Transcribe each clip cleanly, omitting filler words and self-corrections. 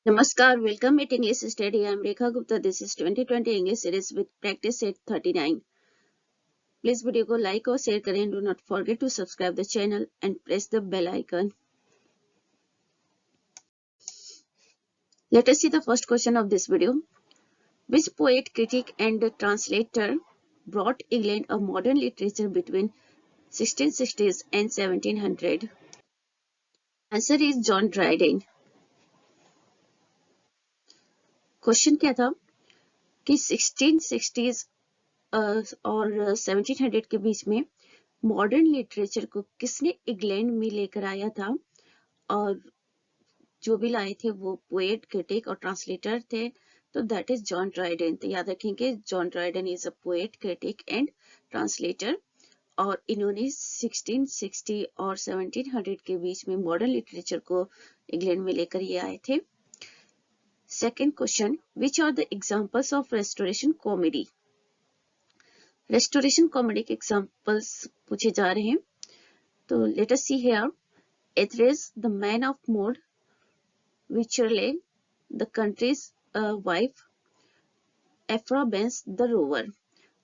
Namaskar, welcome at English Study. I am Rekha Gupta. This is 2020 English series with practice set 39. Please video को like और share करें. Do not forget to subscribe the channel and press the bell icon. Let us see the first question of this video. Which poet, critic and translator brought England a modern literature between 1660s and 1700? Answer is John Dryden. Question क्या था कि 1660s और 1700 के बीच में modern literature को किसने England में लेकर आया था, और जो भी लाए थे वो पोएट, क्रिटिक और ट्रांसलेटर थे, तो दैट इज जॉन ड्राइडन. तो याद रखेंगे, John Dryden is a poet, critic and translator, और इन्होंने 1660 और 1700 के बीच में मॉडर्न लिटरेचर को इंग्लैंड में लेकर ये आए थे. Second question, which are the examples of restoration comedy? Restoration comedy के एग्जाम्पल्स पूछे जा रहे हैं. तो let us see here. Etherege, the man of mode, Wycherley, the country wife, Aphra Behn the rover.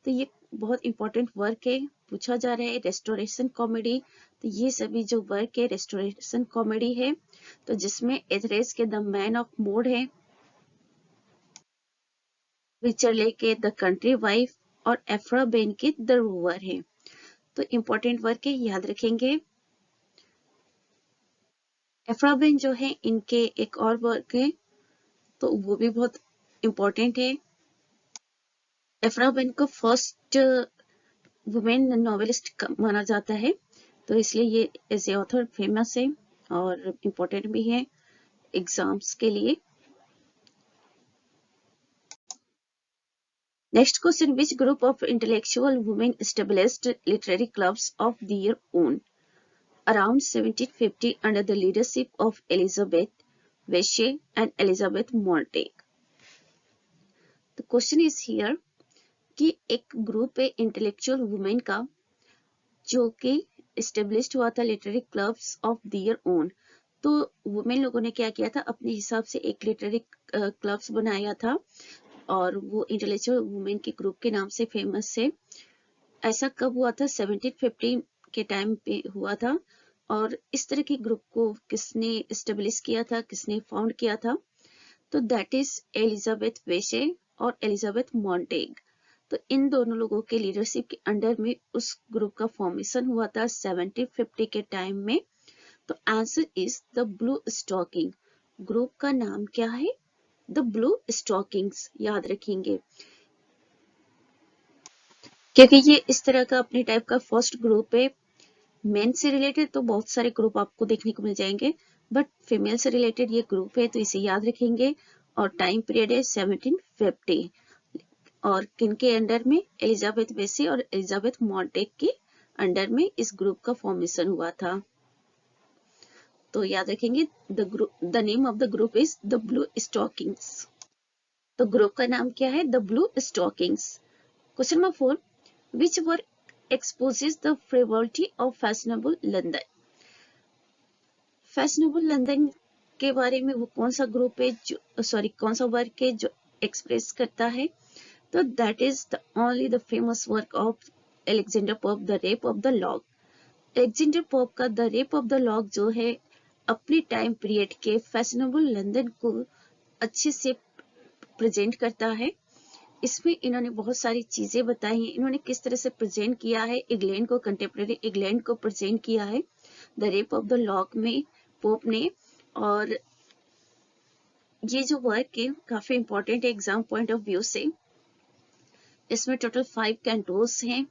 तो ये बहुत इंपॉर्टेंट वर्क है, पूछा जा रहा है रेस्टोरेशन कॉमेडी. तो ये सभी जो वर्क है रेस्टोरेशन कॉमेडी है, तो जिसमें एथरेज के द मैन ऑफ मूड है, विचरले के द कंट्री वाइफ और एफ्राबेन के द रोवर है. तो इंपॉर्टेंट वर्क है, याद रखेंगे. एफ्राबेन जो है इनके एक और वर्क है, तो वो भी बहुत इंपॉर्टेंट है. एफ्राबेन को फर्स्ट वुमेन नॉवेलिस्ट माना जाता है, तो इसलिए ये एज ए ऑथर फेमस है और इम्पोर्टेंट भी है एग्जाम्स के लिए. Next question, which group of intellectual women established literary clubs of their own around 1750 under the leadership of Elizabeth Vesey and Elizabeth Montague? The question is here कि एक group है intellectual women का जो कि established हुआ था literary clubs of their own. तो women लोगों ने क्या किया था, अपने हिसाब से एक लिटरेरी क्लब्स बनाया था, और वो इंटेलेक्चुअल वुमेन के ग्रुप के नाम से फेमस है. ऐसा कब हुआ था? 1750 के टाइम पे हुआ था. और इस तरह के ग्रुप को किसने एस्टेब्लिश किया था, किसने फाउंड किया था? तो दैट इज एलिजाबेथ वेसे और एलिजाबेथ मॉन्टेग. तो इन दोनों लोगों के लीडरशिप के अंडर में उस ग्रुप का फॉर्मेशन हुआ था 1750 के टाइम में. तो answer is the blue stocking. Group का नाम क्या है? The blue stockings. याद रखेंगे, क्योंकि ये इस तरह का अपने टाइप का फर्स्ट ग्रुप है. मेन से रिलेटेड तो बहुत सारे ग्रुप आपको देखने को मिल जाएंगे, बट फीमेल से रिलेटेड ये ग्रुप है, तो इसे याद रखेंगे. और टाइम पीरियड है 1750, और किनके अंडर में? एलिजाबेथ वेसी और एलिजाबेथ मॉन्टेग के अंडर में इस ग्रुप का फॉर्मेशन हुआ था. तो याद रखेंगे, the name of the group is the blue stockings. तो ग्रुप का नाम क्या है? The blue stockings. Question number 4, which work exposes the frivolity of fashionable London? Fashionable London के बारे में वो कौन सा ग्रुप है जो कौन सा वर्क है जो एक्सप्रेस करता है? तो that is the only the famous work of Alexander Pope, the rape of the lock. Alexander Pope का the rape of the lock जो है अपने टाइम पीरियड के फैशनेबल लंदन को अच्छे से प्रेजेंट करता है. इसमें इन्होंने बहुत सारी चीजें बताई हैं. इन्होंने किस तरह से प्रेजेंट किया है इंग्लैंड को, कंटेम्प्रेरी इंग्लैंड को प्रेजेंट किया है the rape of the log में पोप ने. और ये जो वर्क है काफी इंपॉर्टेंट है एग्जाम पॉइंट ऑफ व्यू से. इसमें टोटल 5 कैंटोस हैं,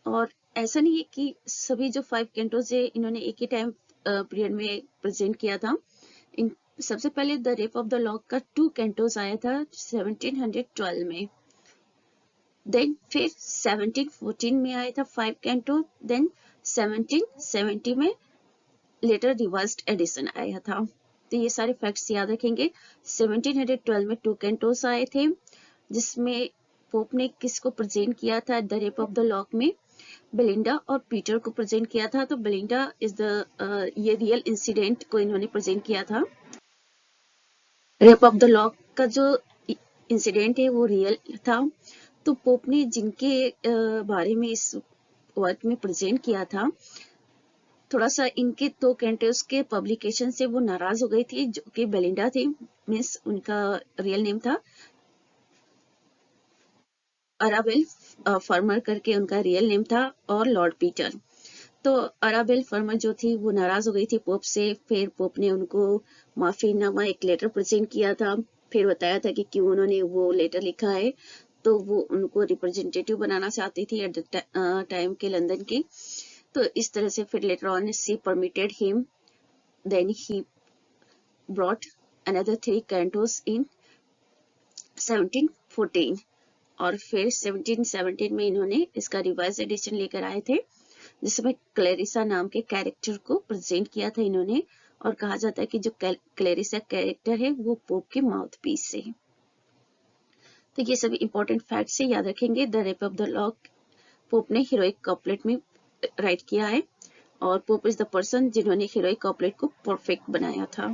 और ऐसा नहीं है कि सभी जो 5 कैंटोस है इन्होंने एक ही टाइम पीरियड में प्रेजेंट किया था. सबसे पहले the rape of the log का 2 कैंटोस आया था 1712 में. देन फिर 1714 में आया था 5 कैंटो. देन 1770 में लेटर रिवर्स्ड एडिशन आया था. तो ये सारे फैक्ट्स याद रखेंगे. 1712 में 2 कैंटोस आए थे, जिसमें पोप ने किसको प्रेजेंट किया था the rape of the log में? बेलिंडा और पीटर को प्रेजेंट किया था. तो बेलिंडा इज द ये रियल इंसिडेंट को इन्होंने प्रेजेंट किया था. रेप ऑफ द लॉ का जो इंसिडेंट है वो रियल था। तो पोप ने जिनके बारे में इस वर्क में प्रेजेंट किया था, थोड़ा सा इनके 2 कैंटोस के पब्लिकेशन से वो नाराज हो गई थी, जो कि बेलिंडा थी, मीन्स उनका रियल नेम था अराबेल फर्मर करके उनका रियल नेम था, और लॉर्ड पीटर। तो अराबेल फर्मर जो थी वो नाराज हो गई थी पोप से। फिर पोप ने उनको माफीनामा एक लेटर प्रेजेंट किया था, फिर बताया था कि क्यों उन्होंने वो लेटर लिखा है। तो वो उनको रिप्रेजेंटेटिव बनाना चाहती थी एट द टाइम के लंदन की। तो इस तरह से फिर later on she permitted him, then he brought another 3 cantos in 1714, और फिर 1717 में इन्होंने इसका रिवाइज एडिशन लेकर आए थे, जिसमें क्लेरिसा नाम के कैरेक्टर को प्रेजेंट किया था इन्होंने। और कहा जाता है कि जो क्लेरिसा कैरेक्टर है वो पोप के माउथ पीस है। तो ये सभी इंपॉर्टेंट फैक्ट्स से याद रखेंगे। The rape of the law pope ने हीरोइक कॉपलेट में राइट किया है, और पोप इज द पर्सन जिन्होंने हीरोइक कॉपलेट को परफेक्ट बनाया था।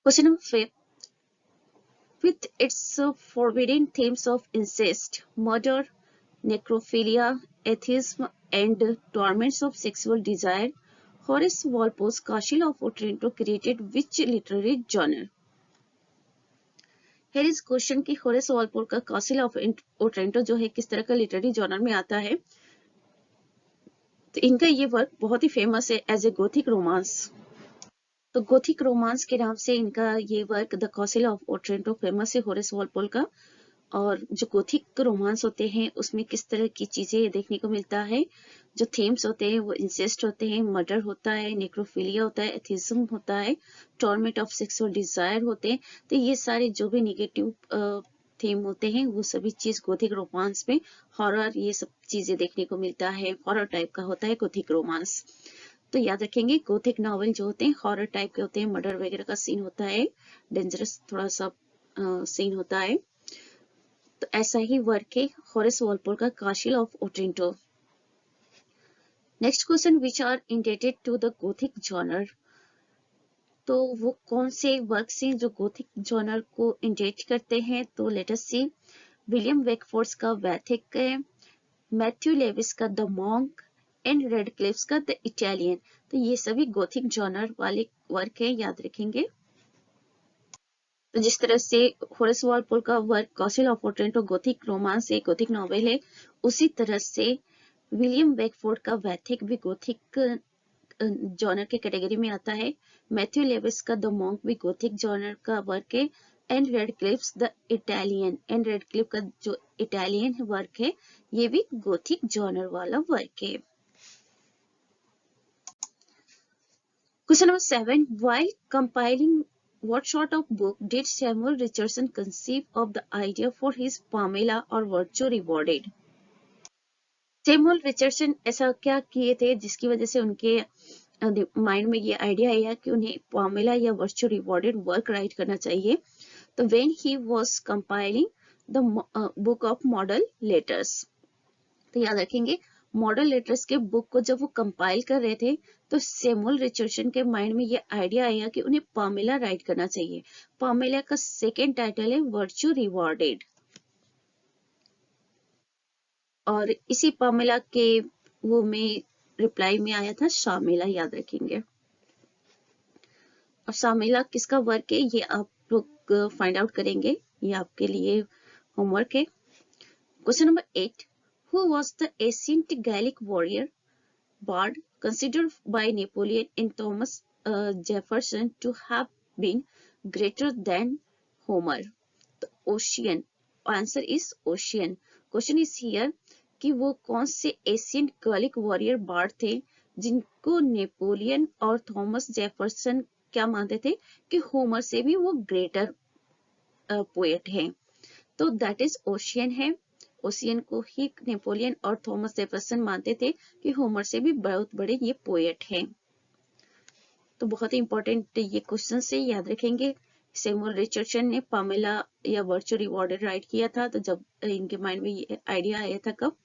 Question number 5, with its forbidden themes of incest, murder, necrophilia, atheism, and torments of sexual desire, Horace Walpole's Castle of Otranto created which literary genre? Here is question कि Horace Walpole का कासिल of Otranto जो है किस तरह का literary genre में आता है। तो इनका ये वर्क बहुत ही फेमस है एज ए गोथिक रोमांस। तो गोथिक रोमांस के नाम से इनका ये work the कासिल of Otranto famous है होरेस वॉलपोल का। और जो गोथिक रोमांस होते हैं उसमें किस तरह की चीजें देखने को मिलता है, जो थीम्स होते हैं वो इंसेस्ट होते हैं, मर्डर होता है, नेक्रोफिलिया होता है, एथिज्म होता है, टॉर्मेंट ऑफ सेक्सुअल डिजायर होते हैं। तो ये सारे जो भी निगेटिव थीम होते हैं वो सभी चीज गोथिक रोमांस में, हॉरर, ये सब चीजें देखने को मिलता है। हॉरर टाइप का होता है गोथिक रोमांस। तो याद रखेंगे गोथिक नॉवल जो होते हैं हॉरर टाइप के होते हैं, मर्डर वगैरह का सीन होता है, डेंजरस थोड़ा सा सीन होता है। तो ऐसा ही वर्क है होरेस वॉलपोल का castle of Otranto. Next question, which are indebted to the gothic genre? तो वो कौन से वर्क हैं जो गोथिक जॉनर को इंडेट करते हैं? तो लेट अस सी, विलियम वेकफोर्ड्स का वैथिक है, मैथ्यू लेविस का द मॉन्क, एंड रेडक्लिफ्स का द इटालियन। तो ये सभी गोथिक जॉनर वाले वर्क है, याद रखेंगे। तो जिस तरह से होरेस वॉलपोल का work कासिल of Otranto Gothic romance है, गोथिक नॉवेल है, उसी तरह से विलियम वेकफोर्ड का वैथिक भी गोथिक जॉनर के कैटेगरी में आता है। मैथ्यू लेविस का द मॉन्क भी गोथिक जॉनर का वर्क है, and Radcliffe's the Italian, and Radcliffe का जो इटालियन वर्क है ये भी गोथिक जॉनर वाला वर्क है। Question number 7. While compiling, what sort of book did Samuel Richardson conceive of the idea for his Pamela or Virtue Rewarded? Samuel Richardson ऐसा क्या किए थे जिसकी वजह से उनके माइंड में ये आइडिया आया कि उन्हें पामेला या वर्चू रिवॉर्डेड वर्क राइट करना चाहिए? तो when he was compiling the book of model letters. तो याद रखेंगे मॉडल लेटर्स के बुक को जब वो कंपाइल कर रहे थे तो सैमुअल रिचर्डसन के माइंड में ये आइडिया आया कि उन्हें पामेला राइट करना चाहिए। पामेला का सेकेंड टाइटल है वर्च्यू रिवॉर्डेड, और इसी पामेला के वो में रिप्लाई में आया था शामिला, याद रखेंगे। और शामिला किसका वर्क है ये आप लोग फाइंड आउट करेंगे, ये आपके लिए होमवर्क है। Question number 8, who was the ancient Gaelic warrior bard considered by Napoleon and Thomas Jefferson to have been greater than Homer? The Ocean. Answer is Ocean. Question is here कि वो कौन से Asian gallic warrior board थे जिनको Napoleon और Thomas Jefferson क्या मानते थे कि होमर से भी वो ग्रेटर पोएट हैं? तो दैट इज ओशियन है। ओशियन को ही नेपोलियन और थॉमस जेफरसन मानते थे कि होमर से भी बहुत बड़े ये पोएट हैं। तो बहुत ही इंपॉर्टेंट ये क्वेश्चन से याद रखेंगे। सैमुअल रिचर्डसन ने पामेला या वर्चू रिवॉर्डेड राइट किया था, तो जब इनके माइंड में ये आइडिया आया था कब,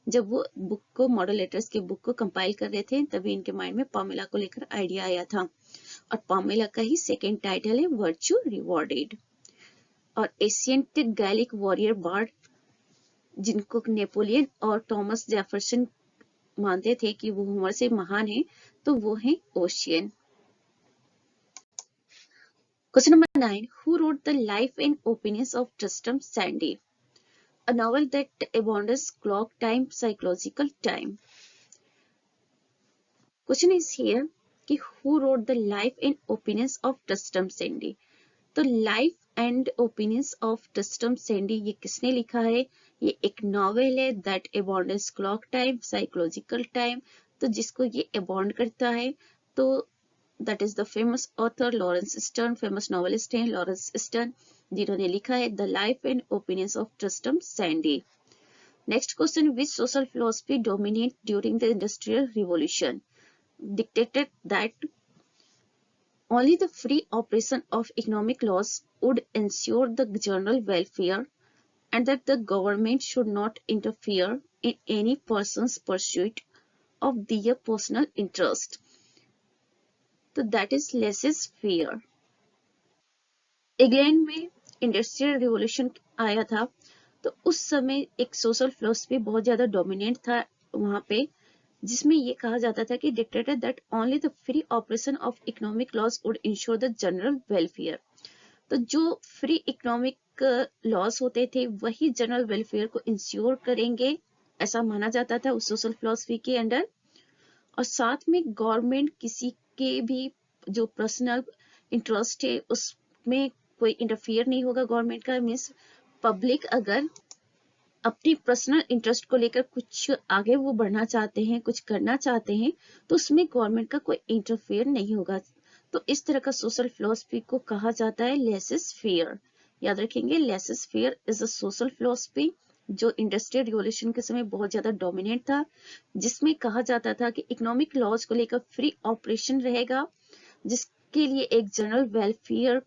जब वो बुक को मॉडल लेटर्स की बुक को कंपाइल कर रहे थे, तभी इनके माइंड में पामेला को लेकर आइडिया आया था। और पामेला का ही सेकेंड टाइटल है वर्च्यू रिवॉर्डेड। और एशियंट गैलिक वॉरियर बार्ड जिनको नेपोलियन और थॉमस जेफरसन मानते थे कि वो होमर से महान है, तो वो है ocean. Question number 9. Who wrote the life and opinions of Tristram Shandy? A novel that embodies clock time, psychological time. Question is here कि who wrote the life and opinions of Tristram Shandy? तो life and opinions of Tristram Shandy ये किसने लिखा है? ये एक novel है that embodies clock time, psychological time. तो जिसको ये एबॉन्ड करता है, तो that is the famous author Lawrence Stern, famous novelist हैं Lawrence Stern, जिन्होंने लिखा है The Life and Opinions of Tristram Shandy. Next question, which social philosophy dominated during the Industrial Revolution? Dictated that only the free operation of economic laws would ensure the general welfare and that the government should not interfere in any person's pursuit of their personal interest. तो that is laces fair. England में industrial revolution आया था, तो उस समय एक social philosophy बहुत ज्यादा डोमिनेंट था वहां पे, जिसमें ये कहा जाता था कि dictated that only the free operation of economic laws would ensure the general welfare. तो जो फ्री इकोनॉमिक लॉज होते थे वही जनरल वेलफेयर को इंश्योर करेंगे, ऐसा माना जाता था उस सोशल फिलोसफी के अंडर। और साथ में गवर्नमेंट किसी के भी जो पर्सनल इंटरेस्ट है उसमें कोई इंटरफियर नहीं होगा गवर्नमेंट का। मीन्स पब्लिक अगर अपनी पर्सनल इंटरेस्ट को लेकर कुछ आगे वो बढ़ना चाहते हैं, कुछ करना चाहते हैं, तो उसमें गवर्नमेंट का कोई इंटरफेयर नहीं होगा। तो इस तरह का सोशल फिलोसफी को कहा जाता है लेसेस फेयर। याद रखेंगे, laces fair is a social philosophy जो इंडस्ट्रियल रिवॉल्यूशन के समय बहुत ज्यादा डोमिनेट था, जिसमें कहा जाता था कि इकोनॉमिक लॉज को लेकर फ्री ऑपरेशन रहेगा, जिसके लिए एक जनरल वेलफेयर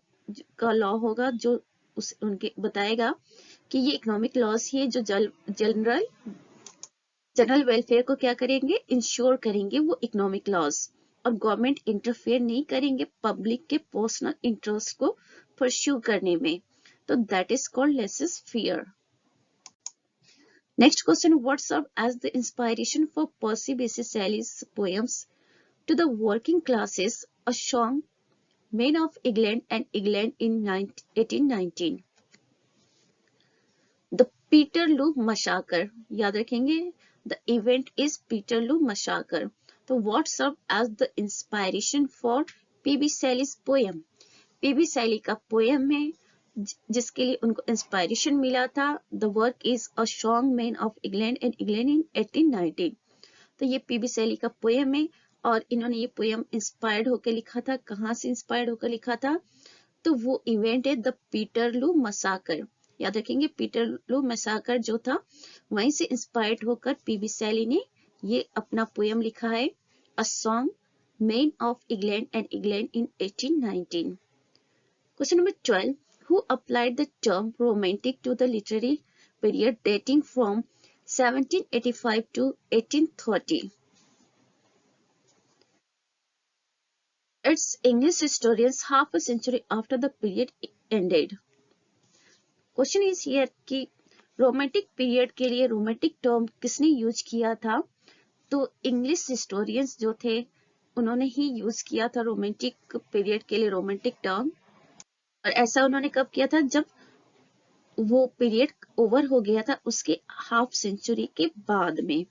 का लॉ होगा जो उनके बताएगा कि ये इकोनॉमिक लॉज ही है जो जनरल वेलफेयर को क्या करेंगे, इंश्योर करेंगे वो इकोनॉमिक लॉज। और गवर्नमेंट इंटरफेयर नहीं करेंगे पब्लिक के पर्सनल इंटरेस्ट को परस्यू करने में। तो that is called laces fair. Next question, what served as the inspiration for Percy Bysshe Shelley's poems to the working classes, a song, Men of England and England in 1819? The Peterloo Massacre. याद रखेंगे, the event is Peterloo Massacre. तो what served as the inspiration for P.B. Shelley's poem? P.B. Shelley का poem है जिसके लिए उनको inspiration मिला था। The work is a song man of England and England in 1819। तो ये पीबी शैली का पोएम है और इन्होंने ये पोएम इंस्पायर्ड होकर लिखा था। कहाँ से इंस्पायर्ड होकर लिखा था? तो वो इवेंट है द पीटरलू मसाकर। याद रखेंगे, पीटरलू मसाकर जो था वहीं से इंस्पायर्ड होकर पीबी शैली ने ये अपना पोएम लिखा है, a song man of England and England in 1819। Question number 12, who applied the term romantic to the literary period dating from 1785 to 1830? It's English historians half a century after the period ended. Question is here कि romantic period के लिए romantic term किसने use किया था? तो English historians जो थे उन्होंने ही यूज किया था रोमांटिक पीरियड के लिए रोमांटिक टर्म। और ऐसा उन्होंने कब किया था? जब वो पीरियड ओवर हो गया था उसके हाफ सेंचुरी के बाद में।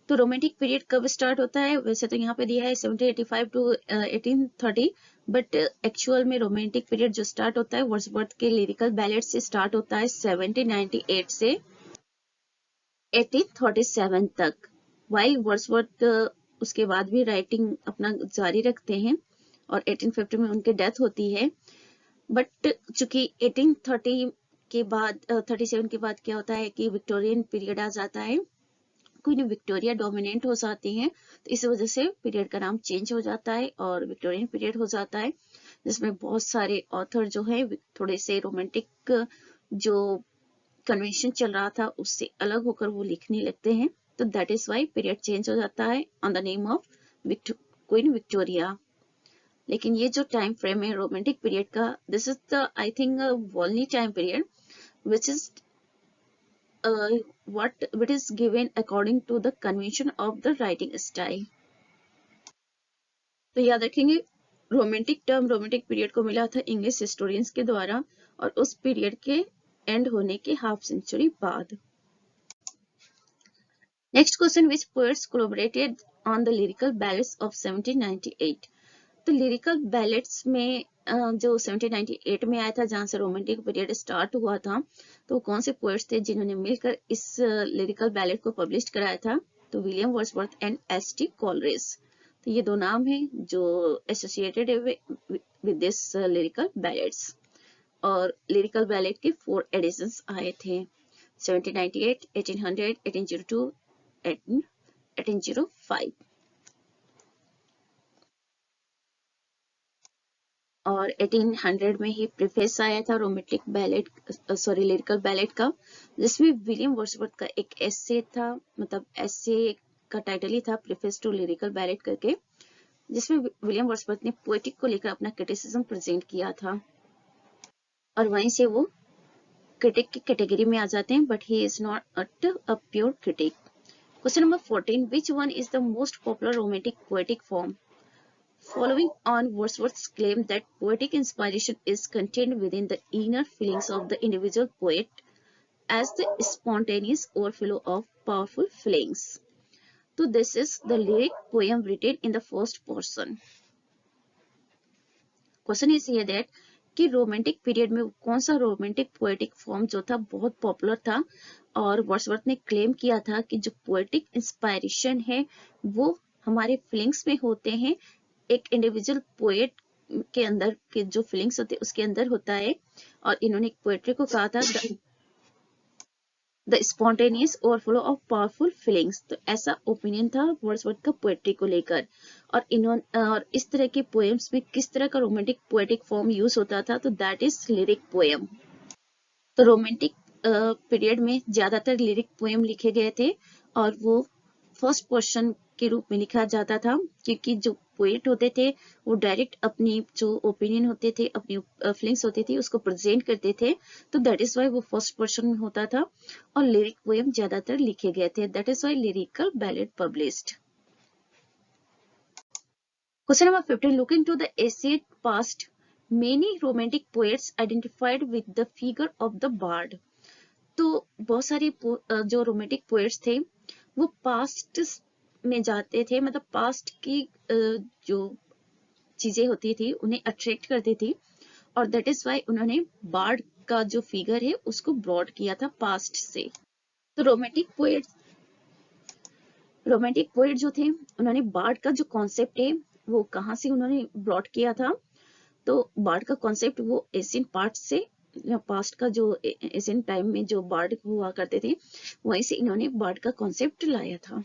तो रोमांटिक पीरियड कब स्टार्ट होता है? वैसे तो यहाँ पे दिया है 1785 टू 1830, बट एक्चुअल में रोमांटिक पीरियड जो स्टार्ट होता है वर्ड्सवर्थ के लिरिकल बैलेड से स्टार्ट होता है 1798 से 1837 तक। वाइल वर्ड्सवर्थ उसके बाद भी राइटिंग अपना जारी रखते हैं और 1850 में उनकी डेथ होती है। बट चूंकि 1830 के बाद 37 के बाद क्या होता है कि विक्टोरियन पीरियड आ जाता है, क्वीन विक्टोरिया डोमिनेंट हो जाती हैं, तो इस वजह से पीरियड का नाम चेंज हो जाता है और विक्टोरियन पीरियड हो जाता है, जिसमें बहुत सारे ऑथर जो है थोड़े से रोमांटिक जो कन्वेंशन चल रहा था उससे अलग होकर वो लिखने लगते हैं। तो that is why period change हो जाता है on the name of Queen Victoria. लेकिन ये जो टाइम फ्रेम है रोमांटिक पीरियड का, this is the I think only time period which is what is given according to the convention of the writing style. तो याद रखेंगे romantic term romantic period को मिला था इंग्लिश हिस्टोरियंस के द्वारा और उस पीरियड के एंड होने के हाफ सेंचुरी बाद। Next question, which poets collaborated on the lyrical ballads of 1798? तो लिरिकल बैलेट्स में जो 1798 में आया था जहां से रोमांटिक पीरियड स्टार्ट हुआ था, तो कौन से पोएट्स थे जिन्होंने मिलकर इस लिरिकल बैलेट को पब्लिश कराया था? तो William Wordsworth and ST. Coleridge. तो ये दो नाम हैं जो एसोसिएटेड है विद दिस लिरिकल बैलेट्स। और लिरिकल बैलेट के 4 एडिशंस आए थे, 1798, 1800, 1802 एंड 1805। और 1800 में ही प्रीफेस आया था रोमांटिक बैलेट लिरिकल बैलेट का, जिसमें विलियम वर्ड्सवर्थ का एक एसे था, मतलब एसे का टाइटल ही था प्रीफेस टू लिरिकल बैलेट करके, जिसमें विलियम वर्ड्सवर्थ ने पोएटिक को लेकर अपना क्रिटिसिज्म प्रेजेंट किया था और वहीं से वो क्रिटिक की कैटेगरी में आ जाते हैं, but he is not a pure critic. Question number 14, which one is the most popular romantic poetic form? Following on Wordsworth's claim that poetic inspiration is contained within the inner feelings of the individual poet as the spontaneous overflow of powerful feelings. So this is the lyric poem written in the first person. Question is here that कि romantic period में कौन सा romantic poetic form जो था बहुत popular था और Wordsworth ने क्लेम किया था कि जो पोएटिक इंस्पायरेशन है वो हमारे फीलिंग्स में होते हैं, एक इंडिविजुअल पोएट के अंदर के जो फीलिंग्स होते हैं उसके अंदर होता है। और इन्होंने पोएट्री को कहा था the spontaneous overflow of powerful feelings. तो ऐसा ओपिनियन था वर्ड्सवर्थ का पोएट्री को लेकर। और इस तरह के पोएम्स में किस तरह का रोमांटिक पोएटिक फॉर्म यूज होता था? तो दैट इज लिरिक पोएम। तो रोमांटिक पीरियड में ज्यादातर लिरिक पोएम लिखे गए थे और वो फर्स्ट पर्सन के रूप में लिखा जाता था, क्योंकि जो पोएट होते थे वो डायरेक्ट अपनी जो ओपिनियन होते थे, अपनी फीलिंग्स होती थी उसको प्रेजेंट करते थे, तो दैट इज वाई वो फर्स्ट पर्सन में होता था और लिरिक पोएम ज्यादातर लिखे गए थे, that is why lyrical ballad published. Question number 15, looking to the ancient past many romantic poets identified with the figure of the bard. तो बहुत सारे जो रोमांटिक पोएट्स थे वो पास्ट में जाते थे, मतलब पास्ट की जो चीजें होती थी उन्हें अट्रैक्ट करती थी और दैट इज वाई उन्होंने बार्ड का जो फिगर है उसको ब्रॉड किया था पास्ट से। तो रोमांटिक पोएट जो थे उन्होंने बार्ड का जो कॉन्सेप्ट है वो कहाँ से उन्होंने ब्रॉड किया था? तो बार्ड का कॉन्सेप्ट वो एशियन पार्ट से, पास्ट का जो एशियन टाइम में जो बार्ड हुआ करते थे वहीं से इन्होंने बार्ड का कॉन्सेप्ट लाया था।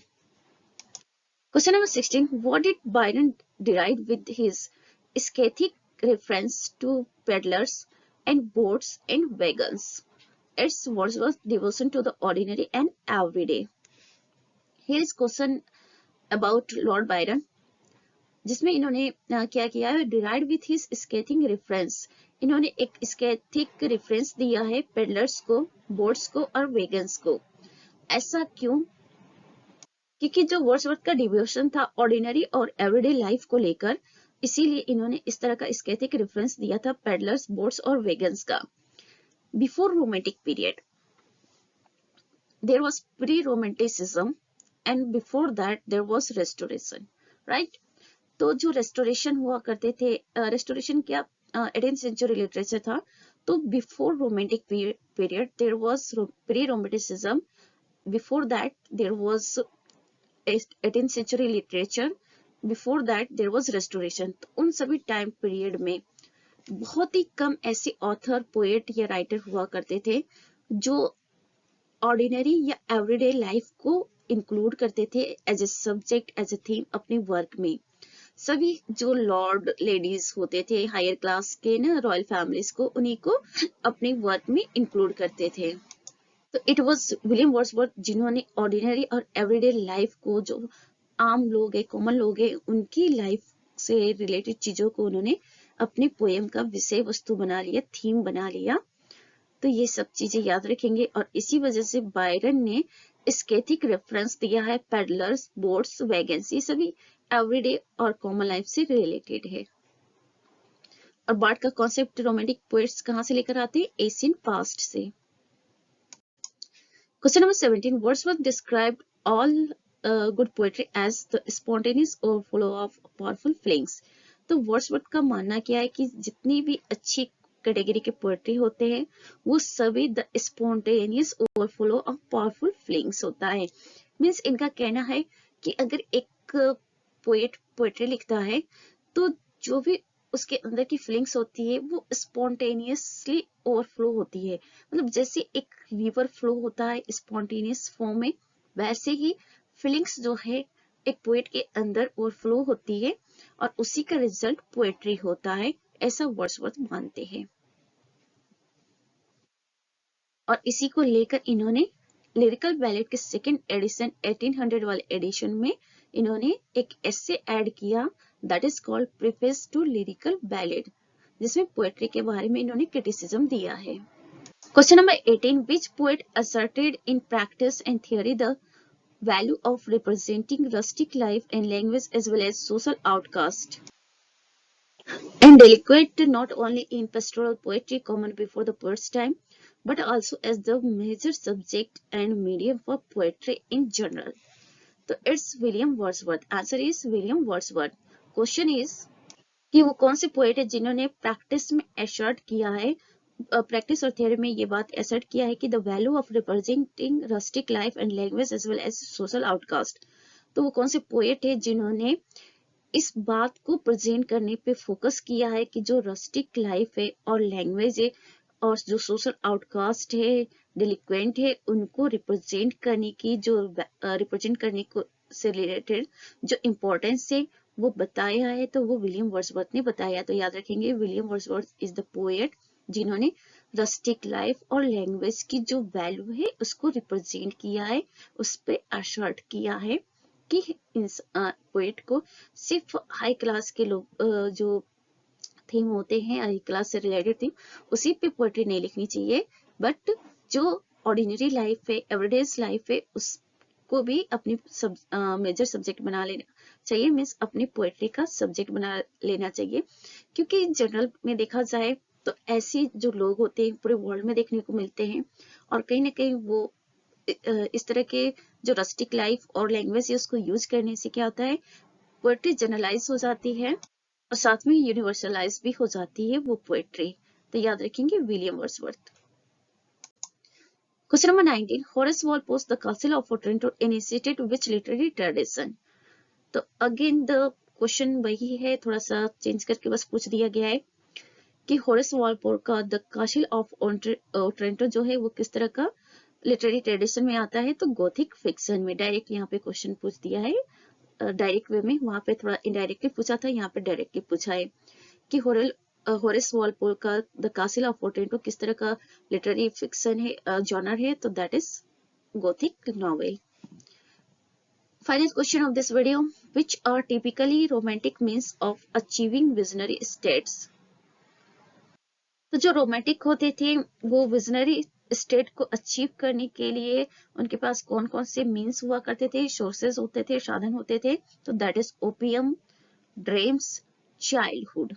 Question number 16. What did Byron derive with his scathing reference to peddlers and boats and wagons? It's Wordsworth's devotion to the ordinary and everyday. Here is question about Lord Byron, जिसमें इन्होंने क्या किया है? Derived with his scathing reference. इन्होंने एक स्कैथिक reference दिया है peddlers को, बोट्स को और वेगन्स को। ऐसा क्यों? क्योंकि जो वर्ड्सवर्थ का डिवोशन था ऑर्डिनरी और एवरीडे लाइफ को लेकर, इसीलिए इन्होंने इस तरह का स्कैथिक रेफरेंस दिया था पेडलर्स, बोट्स और वेगन्स का। Before romantic period there was pre romanticism and before that there was restoration, right? तो जो रेस्टोरेशन हुआ करते थे, रेस्टोरेशन क्या 18th सेंचुरी लिटरेचर था, तो before romantic period there was pre romanticism, before that there was 18th century literature, before that there was restoration। तो उन सभी टाइम पीरियड में बहुत ही कम ऐसे ऑथर, पोएट या राइटर हुआ करते थे जो ऑर्डिनरी या एवरीडे लाइफ को इंक्लूड करते थे as a subject, as a theme अपने वर्क में। सभी जो लॉर्ड लेडीज होते थे हायर क्लास के ना, रॉयल फैमिलीज को, उन्हीं को अपने वर्क में इंक्लूड करते थे। तो इट वाज विलियम वर्ड्सवर्थ जिन्होंने ऑर्डिनरी और एवरीडे लाइफ को, जो आम लोग हैं, कॉमन लोग हैं, उनकी लाइफ से रिलेटेड चीजों को उन्होंने अपनी पोएम का विषय वस्तु बना लिया, थीम बना लिया। तो ये सब चीजें याद रखेंगे और इसी वजह से बायरन ने एस्थेटिक रेफरेंस दिया है। पेडलर्स, बोट्स, वैगन्स, ये सभी एवरीडे और कॉमन लाइफ से रिलेटेड है। और बार्ड का कॉन्सेप्ट रोमांटिक पोएट्स कहां से लेकर आते हैं? एशियन पास्ट से। Question number 17, Wordsworth described all good poetry as the spontaneous overflow of powerful feelings. तो वर्ड्सवर्थ का मानना क्या है कि जितनी भी अच्छी कैटेगरी के पोएट्री होते हैं वो सभी the spontaneous overflow of powerful feelings होता है। मीन्स इनका कहना है कि अगर एक पोएट पोएट्री लिखता है तो जो भी उसके अंदर की फीलिंग्स होती है वो स्पॉन्टेनियसली ओवरफ्लो होती है। मतलब जैसे एक रिवर फ्लो होता है स्पॉन्टेनियस फॉर्म में, वैसे ही फीलिंग्स जो है एक पोएट के अंदर ओवरफ्लो होती है और उसी का रिजल्ट पोएट्री होता है, ऐसा वर्ड्सवर्थ मानते हैं। और इसी को लेकर इन्होंने लिरिकल बैलेड के सेकंड एडिशन 1800 वाले एडिशन में इन्होंने एक एसे ऐड किया, that is called preface to lyrical ballad, जिसमें पोएट्री के बारे में इन्होंने क्रिटिसिज्म दिया है। Question number 18, which poet asserted in practice and theory the value of representing rustic life and language as well as social outcast and delinquent not only in pastoral poetry common before the poet's time but also as the major subject and medium for poetry in general? So it's William Wordsworth. Answer is William Wordsworth. Question is कि वो कौन से poet है जिन्होंने practice में एसर्ट किया है, practice और थियरी में ये बात एसर्ट किया है कि the value of representing rustic life and language as well as social outcast. तो वो कौन से पोएट है जिन्होंने इस बात को प्रेजेंट करने पे फोकस किया है कि जो रस्टिक लाइफ है और लैंग्वेज है और जो सोशल आउटकास्ट है, डिलिक्वेंट है, उनको रिप्रेजेंट करने की जो रिप्रेजेंट करने को से रिलेटेड जो इम्पोर्टेंस है वो बताया है, तो वो विलियम वर्ड्सवर्थ ने बताया। तो याद रखेंगे William Wordsworth is the poet जिन्होंने रस्टिक लाइफ और लैंग्वेज की जो वैल्यू है उसको रिप्रेजेंट किया है, उस पर असर्ट किया है कि पोएट को सिर्फ हाई क्लास के लोग जो थीम होते हैं हाई क्लास से रिलेटेड थीम उसी पे पोएट्री नहीं लिखनी चाहिए, बट जो ऑर्डिनरी लाइफ है, एवरीडे लाइफ है, उसको भी अपनी मेजर सब्जेक्ट बना लेना चाहिए। मीन्स अपनी पोएट्री का सब्जेक्ट बना लेना चाहिए, क्योंकि जनरल में देखा जाए तो ऐसे जो लोग होते हैं पूरे वर्ल्ड में देखने को मिलते हैं और कहीं ना कहीं वो इस तरह के जो रस्टिक लाइफ और लैंग्वेज है उसको यूज करने से क्या होता है, पोएट्री जनरलाइज हो जाती है और साथ में यूनिवर्सलाइज भी हो जाती है वो पोएट्री। तो याद रखेंगे William Wordsworth. Question number 19, Horace Walpole the कास्टल of Otranto initiated which literary tradition. तो अगेन द क्वेश्चन वही है, थोड़ा सा चेंज करके बस पूछ दिया गया है कि होरेस वॉलपोल का द कास्टल ऑफ ओट्रेंटो जो है वो किस तरह का लिटरेरी ट्रेडिशन में आता है। तो गोथिक फिक्शन में। डायरेक्ट यहाँ पे क्वेश्चन पूछ दिया है डायरेक्ट वे में, वहां पे थोड़ा इनडायरेक्टली पूछा था, यहाँ पे डायरेक्टली पूछा है कि होरेस वॉलपोल का द कास्टल ऑफ ओट्रेंटो किस तरह का लिटरेरी फिक्शन है, जॉनर है, तो that is Gothic novel. Final question of this video, which are typically romantic means of achieving visionary states? तो जो रोमांटिक होते थे वो विजनरी स्टेट को अचीव करने के लिए उनके पास कौन कौन से मीन्स हुआ करते थे, सोर्सेज होते थे, साधन होते थे। तो that is opium, dreams, childhood.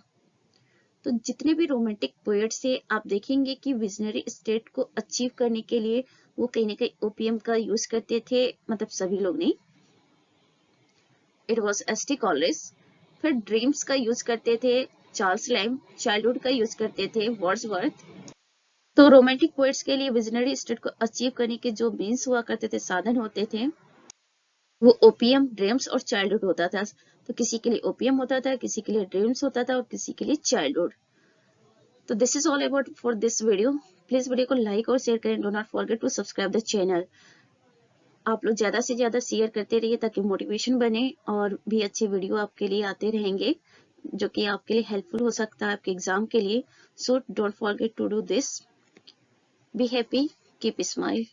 तो जितने भी रोमांटिक पोएट्स थे आप देखेंगे कि विजनरी स्टेट को अचीव करने के लिए वो कहीं ना कहीं ओपियम का यूज करते थे, मतलब सभी लोग नहीं, इट वॉज एस.टी. कॉलेज। फिर ड्रीम्स का यूज करते थे चार्ल्स लैम, चाइल्डहुड का यूज करते थे वर्ड्सवर्थ। तो रोमांटिक पोएट्स के लिए विजनरी स्टेट को अचीव करने के जो मीन्स हुआ करते थे, साधन होते थे, वो ओपियम, ड्रीम्स और चाइल्डहुड होता था। तो किसी के लिए ओपियम होता था, किसी के लिए ड्रीम्स होता था और किसी के लिए चाइल्डहुड। तो this is all about for this video. Please video को लाइक और शेयर करें, do not forget to subscribe the channel. आप लोग ज्यादा से ज्यादा शेयर करते रहिए ताकि मोटिवेशन बने और भी अच्छे वीडियो आपके लिए आते रहेंगे जो कि आपके लिए हेल्पफुल हो सकता है आपके एग्जाम के लिए। So don't forget to do this. Be happy, keep smile.